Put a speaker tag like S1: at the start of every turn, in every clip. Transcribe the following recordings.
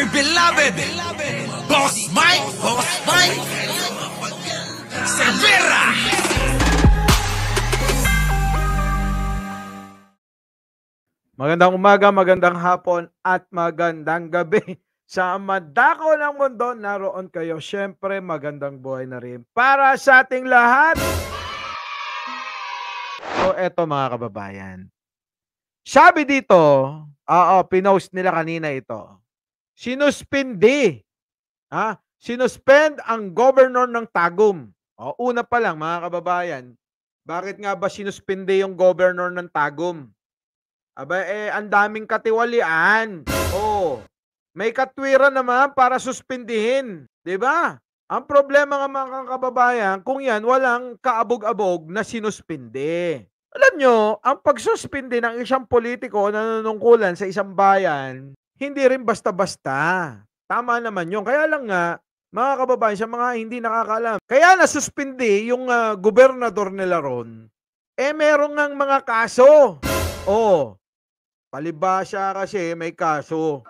S1: my beloved Boss Mike Cervera.
S2: Magandang umaga, magandang hapon at magandang gabi. Sa madako ng mundo, naroon kayo. Siyempre, magandang buhay na rin para sa ating lahat. So, eto mga kababayan. Sabi dito, pinost nila kanina ito. Sinuspindi. Sinuspend ang governor ng Tagum. Una pa lang mga kababayan, bakit nga ba sinuspindi yung governor ng Tagum? Aba, ang daming katiwalian. May katwiran naman para suspindihin. 'Di ba? Ang problema nga mga kababayan, kung yan walang kaabog-abog na sinuspindi. Alam nyo, ang pagsuspindi ng isang politiko na nanunungkulan sa isang bayan, hindi rin basta-basta. Tama naman yun. Kaya lang nga, mga kababayan, sa mga hindi nakakaalam, kaya nasuspindi yung gobernador nila ron, meron ngang mga kaso. Palibhasa kasi may kaso.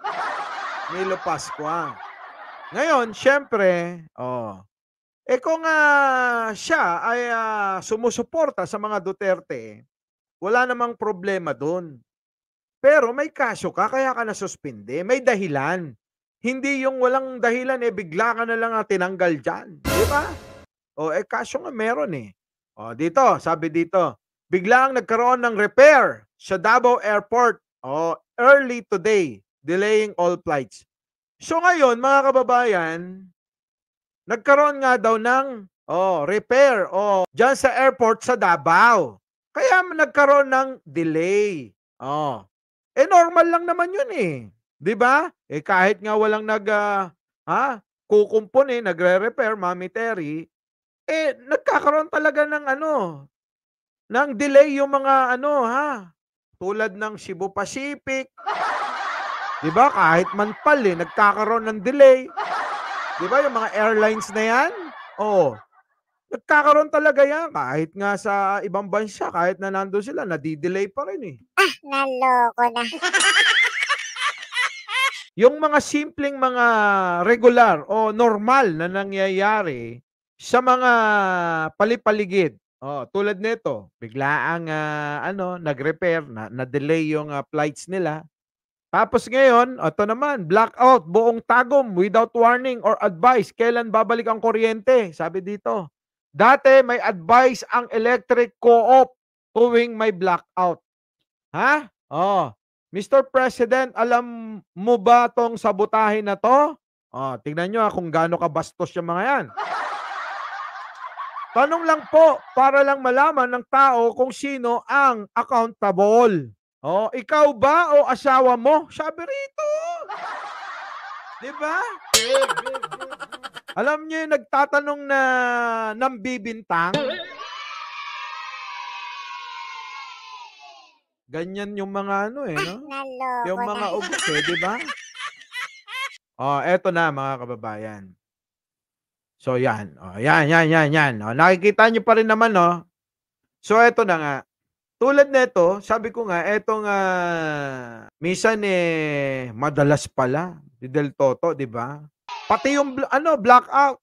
S2: Nilo Pascua. Ngayon, syempre, kung siya ay sumusuporta sa mga Duterte, wala namang problema dun. Pero may kaso ka, kaya ka nasuspindi. May dahilan. Hindi yung walang dahilan, bigla ka na lang tinanggal dyan. Di ba? Kaso nga meron dito, sabi dito, biglang nagkaroon ng repair sa Davao Airport early today, delaying all flights. So ngayon, mga kababayan, nagkaroon nga daw ng repair dyan sa airport sa Davao. Kaya nagkaroon ng delay. Normal lang naman yun Di ba? Kahit nga walang kukumpon nagre-repair, Mami Terry, nagkakaroon talaga ng ng delay yung mga tulad ng Cebu Pacific. 'Di ba? Kahit Manpal nagkakaroon ng delay. 'Di ba yung mga airlines na 'yan? Nagkakaroon talaga 'yan kahit nga sa ibang bansa, kahit na nandoon sila, nadi-delay pa rin
S3: Naloko na.
S2: Yung mga simpleng mga regular o normal na nangyayari sa mga palipaligid. Tulad nito, biglaang nag-repair, na-delay yung flights nila. Tapos ngayon, ito naman, blackout buong Tagum without warning or advice. Kailan babalik ang kuryente? Sabi dito. Dati may advice ang electric co-op tuwing may blackout. Mr. President, alam mo ba tong sabotahe na to? Tingnan nyo kung gaano kabastos yung mga yan. Tanong lang po para lang malaman ng tao kung sino ang accountable. Ikaw ba o asawa mo? Sabi rito. Di ba? Alam niyo yung nagtatanong na nambibintang? Ganyan yung mga no? Yung mga ugot di ba? Eto na mga kababayan. So yan. Yan. Nakikita niyo pa rin naman So eto na nga. Tulad nito, sabi ko nga, etong minsan madalas pala si Del Toto, 'di ba? Pati yung blackout.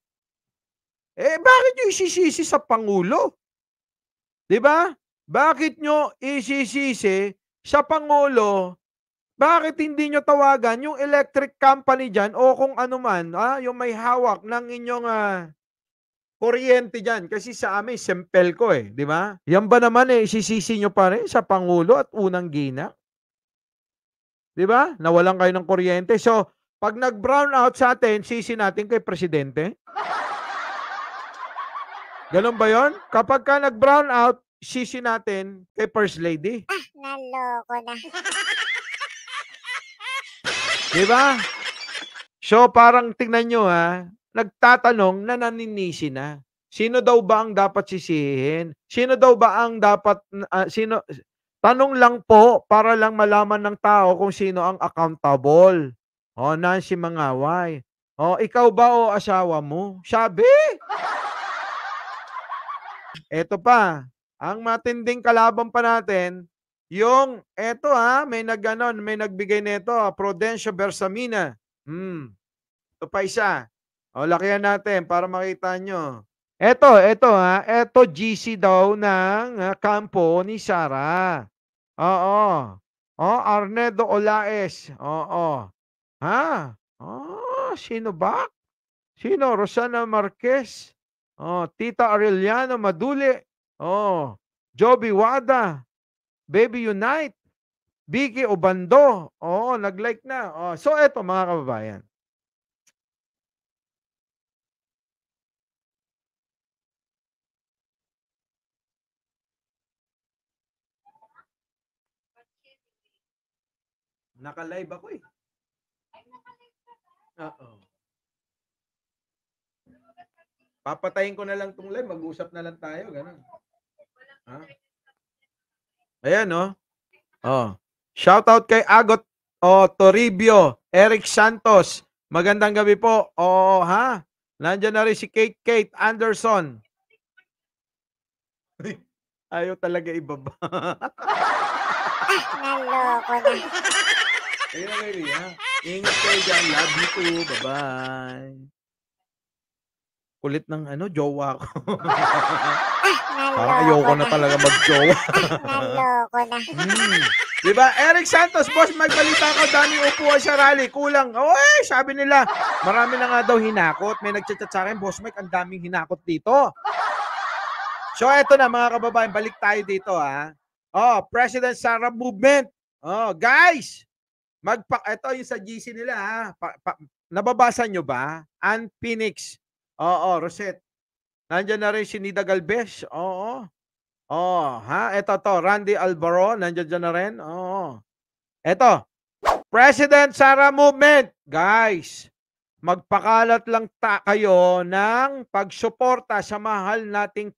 S2: Bakit niyo isisisi sa pangulo? 'Di ba? Bakit niyo isisisi sa pangulo? Bakit hindi niyo tawagan yung electric company diyan o kung ano man, yung may hawak ng inyong kuryente dyan. Kasi sa amin, Sempelco di ba? Yan ba naman isisisi nyo pa rin sa Pangulo at unang ginang? Di ba? Nawalan kayo ng kuryente. So, pag nag-brown out sa atin, sisi natin kay Presidente? Ganun ba yon? Kapag ka nag-brown out, sisi natin kay First Lady?
S3: Naloko na.
S2: Di ba? So, parang tingnan nyo nagtatanong na naninisi na. Sino daw ba ang dapat sisihin? Sino daw ba ang dapat, tanong lang po para lang malaman ng tao kung sino ang accountable. Nancy Mangaway. Ikaw ba o asawa mo? Sabi. Eto pa, ang matinding kalaban pa natin, yung, may nagbigay nito, Prudencio Bersamina. Ito pa isa. O, lakihan natin para makita nyo. Ito ha. Ito GC daw ng kampo ni Sara. Oo. Arnedo Olaes. Oo. Ha? Sino ba? Sino? Rosana Marquez. Tita Arellano Madule. Joby Wada. Baby Unite. Vicky Obando. Nag-like na. So, eto mga kababayan. Naka-live ako eh. Papatayin ko na lang tong live. Mag-usap na lang tayo. Ganun. Ayan, shout out kay Agot Toribio, Eric Santos. Magandang gabi po. Nandiyan na rin si Kate Anderson. Ayaw talaga ibaba.
S3: Naloko na.
S2: Ayun, Mary, ha? Ingat kayo dyan. Love you too. Bye-bye. Kulit ng jowa ko. Parang ayoko na talaga mag-jowa.
S3: Naloko na.
S2: Diba? Eric Santos, boss, magbalita ko, daming upuan sa rally. Kulang. Sabi nila, marami na nga daw hinakot. May nagchat-chat sa akin, boss Mike, ang daming hinakot dito. So, eto na mga kababayan, balik tayo dito, ha. President Sara Movement. Guys, ito yung sa GC nila, ha. Nababasa nyo ba? Ann Phoenix. Rosette. Nandiyan na rin si Nida Galvez. Ito to. Randy Alvaro. Nandiyan na rin. Ito. President Sara Movement. Guys, magpakalat lang kayo ng pagsuporta sa mahal nating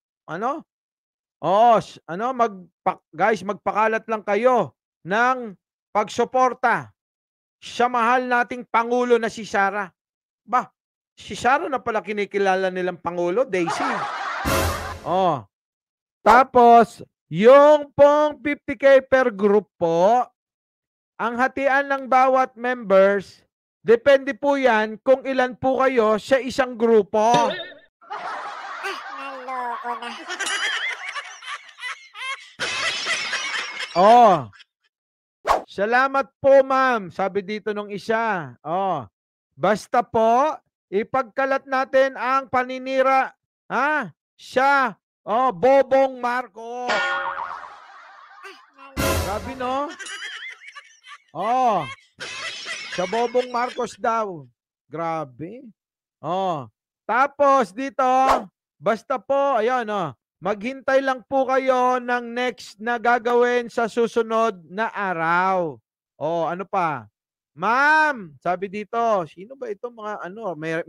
S2: guys, magpakalat lang kayo ng pagsuporta sa mahal nating Pangulo na si Sara. Si Sara na pala kinikilala nilang Pangulo, Daisy. Tapos, yung pong 50K per group po, ang hatian ng bawat members, depende po yan kung ilan po kayo sa isang grupo.
S3: Naloko na.
S2: Salamat po, ma'am. Sabi dito nung isa. Basta po, ipagkalat natin ang paninira siya Bobong Marcos. Sabi no? Sa Bobong Marcos daw. Grabe. Tapos dito, basta po, ayan maghintay lang po kayo ng next na gagawin sa susunod na araw. Ano pa? Ma'am, sabi dito, sino ba ito mga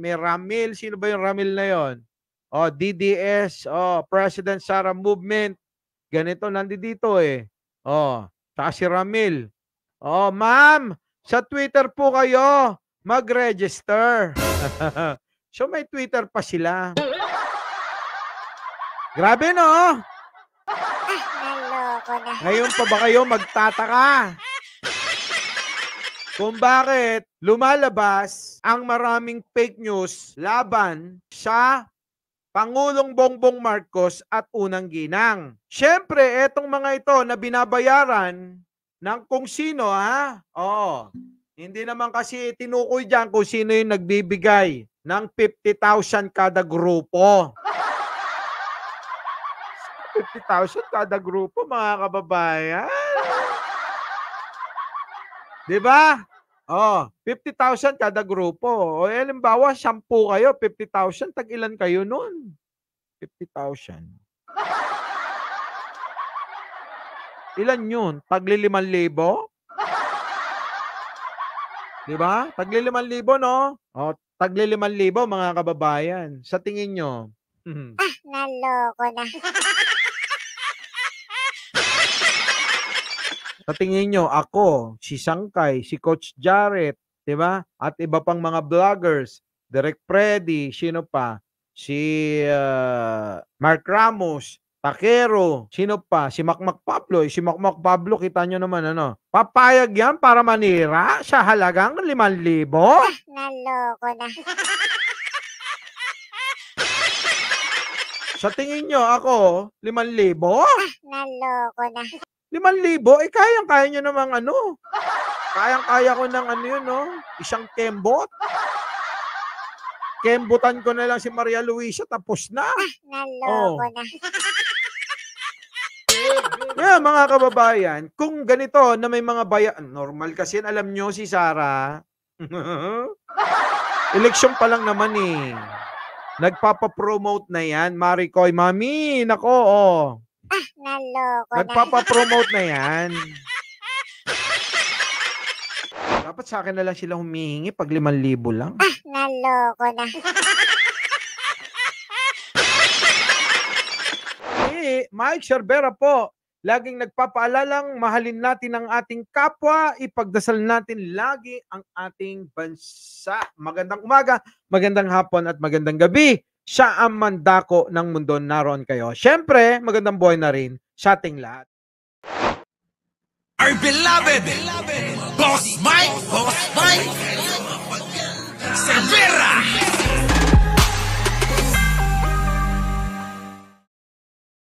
S2: may Ramil, sino ba yung Ramil na yon? DDS, President Sara Movement. Ganito nandito eh. Saka si Ramil. Ma'am, sa Twitter po kayo mag-register. So may Twitter pa sila. Grabe no?
S3: Naloko na.
S2: Ngayon pa ba kayo magtataka? Kung bakit lumalabas ang maraming fake news laban sa Pangulong Bongbong Marcos at Unang Ginang. Siyempre, etong mga ito na binabayaran ng kung sino, hindi naman kasi tinukoy dyan kung sino yung nagbibigay ng 50,000 kada grupo. 50,000 kada grupo, mga kababayan. Diba? 50,000 kada grupo. Halimbawa, 10 kayo, 50,000, tag-ilan kayo nun? 50,000. Ilan yun? Tagli 5,000? Diba? Tagli 5,000, no? Tagli 5,000, mga kababayan. Sa tingin nyo?
S3: Naloko na.
S2: Sa tingin nyo, ako, si Sangkay, si Coach Jarrett, diba? At iba pang mga vloggers, Direk Freddy, sino pa? Si Mark Ramos, Takero, sino pa? Si Makmak Pablo. Si Makmak Pablo, kita nyo naman ano. Papayag yan para manira sa halagang 5,000?
S3: Naloko na.
S2: Sa tingin nyo ako, 5,000?
S3: Naloko na.
S2: 5,000? Eh, kayang-kaya nyo namang ano. Kayang-kaya ko ng ano yun, no? Isang kembot. Kembutan ko na lang si Maria Luisa, tapos na.
S3: Naloko na.
S2: Yeah, mga kababayan, kung ganito na may mga bayan, normal kasi yan, alam nyo si Sarah. Eleksyon pa lang naman eh. Nagpapapromote na yan, Maricoy. Mami, nako, oh.
S3: Naloko na.
S2: Nagpapapromote na yan. Dapat sa akin na lang sila humihingi pag 5,000 lang.
S3: Naloko na.
S2: Mike Cervera po, laging nagpapaalalang mahalin natin ang ating kapwa, ipagdasal natin lagi ang ating bansa. Magandang umaga, magandang hapon at magandang gabi sa ang mandako ng mundo, naroon kayo. Siyempre, magandang buhay na rin sa ating lahat.
S1: Our beloved Boss Mike Cervera.